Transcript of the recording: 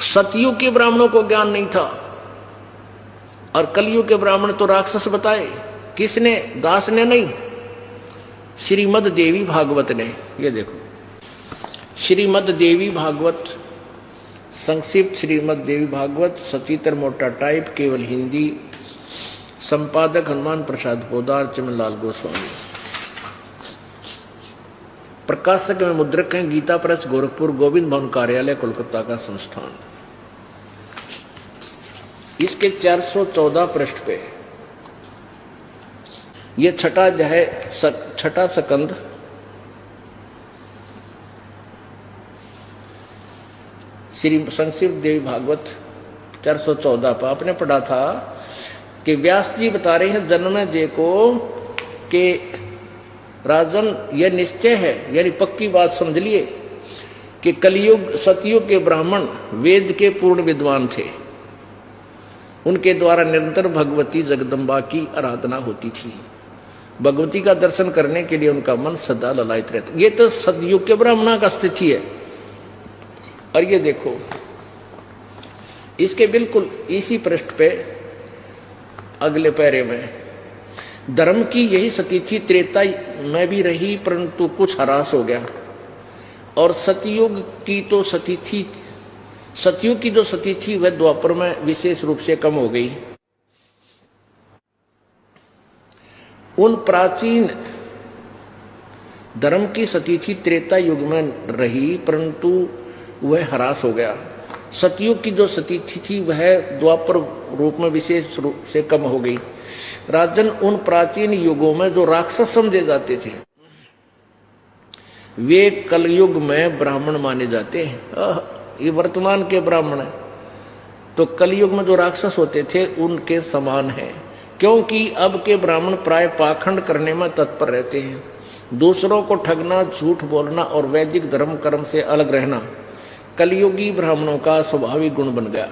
सतयुग के ब्राह्मणों को ज्ञान नहीं था और कलयुग के ब्राह्मण तो राक्षस बताए। किसने? दास ने नहीं, श्रीमद देवी भागवत ने। ये देखो श्रीमद देवी भागवत, संक्षिप्त श्रीमद देवी भागवत, सचित्र मोटा टाइप, केवल हिंदी, संपादक हनुमान प्रसाद पोदार, चमनलाल गोस्वामी। प्रकाशक में मुद्रक हैं गीता प्रेस, गोरखपुर, गोविंद भवन कार्यालय, कोलकाता का संस्थान। इसके 414 पृष्ठ पे ये छठा अध्याय, छठा सकंद, श्री संक्षिप्त देवी भागवत 414 पर आपने पढ़ा था कि व्यास जी बता रहे हैं जन्मेजय को कि राजन यह निश्चय है, यानी पक्की बात समझ लिए कि कलयुग सतयुग के ब्राह्मण वेद के पूर्ण विद्वान थे। उनके द्वारा निरंतर भगवती जगदम्बा की आराधना होती थी। भगवती का दर्शन करने के लिए उनका मन सदा ललायित रहता। ये तो सतयुग के ब्राह्मणों का स्थिति है। और ये देखो इसके बिल्कुल इसी पृष्ठ पे अगले पैरे में, धर्म की यही सतीथि त्रेता में भी रही परंतु कुछ ह्रास हो गया, और सतयुग की तो सतीथि, सतयुग की जो सती थी वह द्वापर में विशेष रूप से कम हो गई। उन प्राचीन धर्म की सतीथि त्रेता युग में रही परंतु वह ह्रास हो गया। सतयुग की जो सतीथि थी वह द्वापर रूप में विशेष रूप से कम हो गई। राजन उन प्राचीन युगों में जो राक्षस समझे जाते थे वे कलयुग में ब्राह्मण माने जाते हैं। ये वर्तमान के ब्राह्मण है तो कलयुग में जो राक्षस होते थे उनके समान है, क्योंकि अब के ब्राह्मण प्राय पाखंड करने में तत्पर रहते हैं। दूसरों को ठगना, झूठ बोलना और वैदिक धर्म कर्म से अलग रहना कलयुगी ब्राह्मणों का स्वाभाविक गुण बन गया।